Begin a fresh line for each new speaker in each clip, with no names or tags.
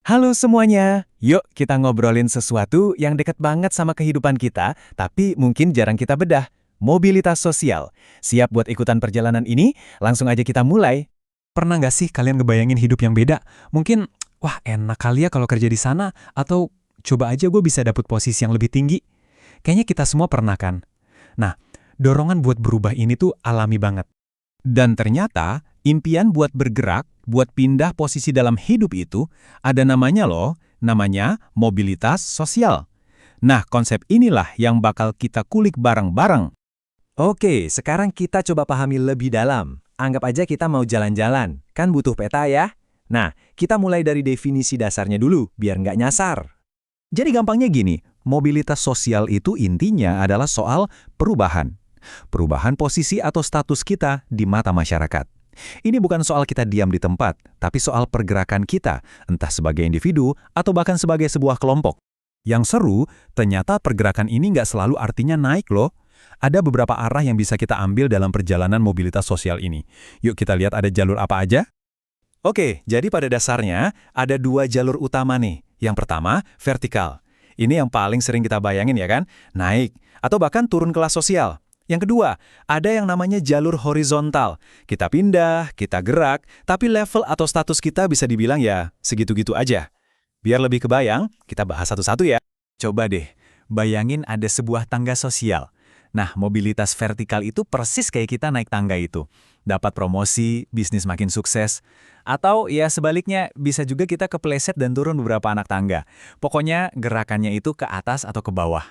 Halo semuanya, yuk kita ngobrolin sesuatu yang dekat banget sama kehidupan kita, tapi mungkin jarang kita bedah. Mobilitas sosial. Siap buat ikutan perjalanan ini? Langsung aja kita mulai.
Pernah nggak sih kalian ngebayangin hidup yang beda? Mungkin, wah enak kali ya kalau kerja di sana, atau coba aja gue bisa dapet posisi yang lebih tinggi. Kayaknya kita semua pernah kan? Nah, dorongan buat berubah ini tuh alami banget.
Dan ternyata, impian buat bergerak, buat pindah posisi dalam hidup itu, ada namanya loh, namanya mobilitas sosial. Nah, konsep inilah yang bakal kita kulik bareng-bareng.
Oke, sekarang kita coba pahami lebih dalam. Anggap aja kita mau jalan-jalan, kan butuh peta ya? Nah, kita mulai dari definisi dasarnya dulu, biar nggak nyasar.
Jadi gampangnya gini, mobilitas sosial itu intinya adalah soal perubahan. Perubahan posisi atau status kita di mata masyarakat. Ini bukan soal kita diam di tempat, tapi soal pergerakan kita, entah sebagai individu atau bahkan sebagai sebuah kelompok. Yang seru, ternyata pergerakan ini nggak selalu artinya naik loh. Ada beberapa arah yang bisa kita ambil dalam perjalanan mobilitas sosial ini. Yuk kita lihat ada jalur apa aja. Oke, jadi pada dasarnya ada dua jalur utama nih. Yang pertama, vertikal. Ini yang paling sering kita bayangin ya kan? Naik, atau bahkan turun kelas sosial. Yang kedua, ada yang namanya jalur horizontal. Kita pindah, kita gerak, tapi level atau status kita bisa dibilang ya segitu-gitu aja. Biar lebih kebayang, kita bahas satu-satu ya.
Coba deh, bayangin ada sebuah tangga sosial. Nah, mobilitas vertikal itu persis kayak kita naik tangga itu. Dapat promosi, bisnis makin sukses. Atau ya sebaliknya, bisa juga kita kepleset dan turun beberapa anak tangga. Pokoknya gerakannya itu ke atas atau ke bawah.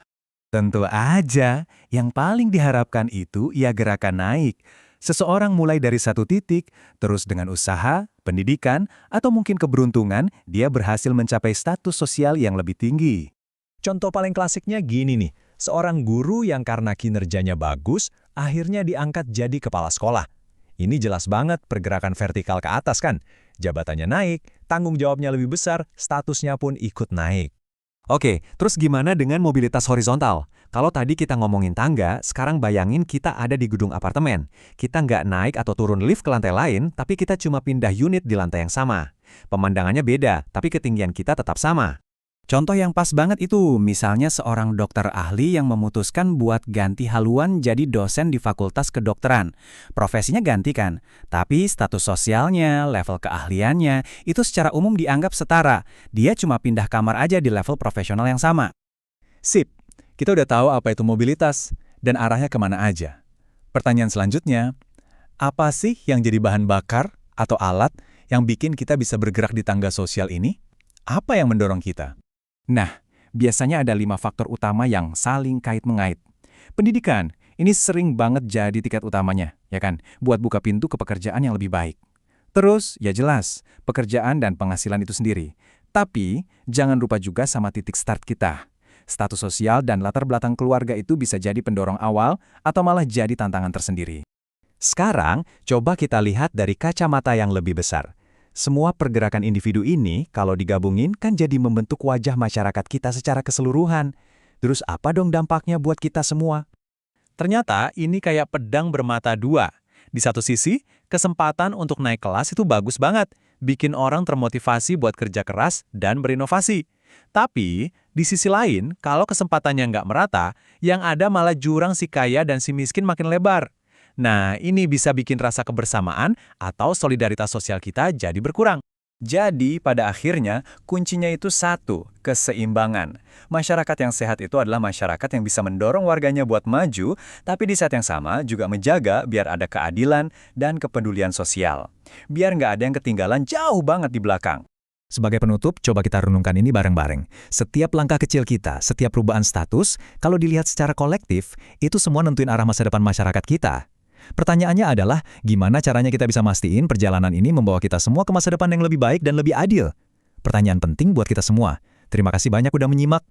Tentu aja, yang paling diharapkan itu ya gerakan naik. Seseorang mulai dari satu titik, terus dengan usaha, pendidikan, atau mungkin keberuntungan, dia berhasil mencapai status sosial yang lebih tinggi.
Contoh paling klasiknya gini nih, seorang guru yang karena kinerjanya bagus, akhirnya diangkat jadi kepala sekolah. Ini jelas banget pergerakan vertikal ke atas kan? Jabatannya naik, tanggung jawabnya lebih besar, statusnya pun ikut naik.
Oke, terus gimana dengan mobilitas horizontal? Kalau tadi kita ngomongin tangga, sekarang bayangin kita ada di gedung apartemen. Kita nggak naik atau turun lift ke lantai lain, tapi kita cuma pindah unit di lantai yang sama. Pemandangannya beda, tapi ketinggian kita tetap sama.
Contoh yang pas banget itu, misalnya seorang dokter ahli yang memutuskan buat ganti haluan jadi dosen di fakultas kedokteran. Profesinya ganti kan, tapi status sosialnya, level keahliannya, itu secara umum dianggap setara. Dia cuma pindah kamar aja di level profesional yang sama.
Sip, kita udah tahu apa itu mobilitas dan arahnya kemana aja. Pertanyaan selanjutnya, apa sih yang jadi bahan bakar atau alat yang bikin kita bisa bergerak di tangga sosial ini? Apa yang mendorong kita?
Nah, biasanya ada 5 faktor utama yang saling kait-mengait. Pendidikan, ini sering banget jadi tiket utamanya, ya kan? Buat buka pintu ke pekerjaan yang lebih baik. Terus, ya jelas, pekerjaan dan penghasilan itu sendiri. Tapi, jangan lupa juga sama titik start kita. Status sosial dan latar belakang keluarga itu bisa jadi pendorong awal atau malah jadi tantangan tersendiri.
Sekarang, coba kita lihat dari kacamata yang lebih besar. Semua pergerakan individu ini, kalau digabungin, kan jadi membentuk wajah masyarakat kita secara keseluruhan. Terus apa dong dampaknya buat kita semua?
Ternyata ini kayak pedang bermata dua. Di satu sisi, kesempatan untuk naik kelas itu bagus banget, bikin orang termotivasi buat kerja keras dan berinovasi. Tapi, di sisi lain, kalau kesempatannya nggak merata, yang ada malah jurang si kaya dan si miskin makin lebar. Nah, ini bisa bikin rasa kebersamaan atau solidaritas sosial kita jadi berkurang.
Jadi, pada akhirnya, kuncinya itu satu, keseimbangan. Masyarakat yang sehat itu adalah masyarakat yang bisa mendorong warganya buat maju, tapi di saat yang sama juga menjaga biar ada keadilan dan kepedulian sosial. Biar nggak ada yang ketinggalan jauh banget di belakang. Sebagai penutup, coba kita renungkan ini bareng-bareng. Setiap langkah kecil kita, setiap perubahan status, kalau dilihat secara kolektif, itu semua nentuin arah masa depan masyarakat kita. Pertanyaannya adalah, gimana caranya kita bisa mastiin perjalanan ini membawa kita semua ke masa depan yang lebih baik dan lebih adil? Pertanyaan penting buat kita semua. Terima kasih banyak udah menyimak.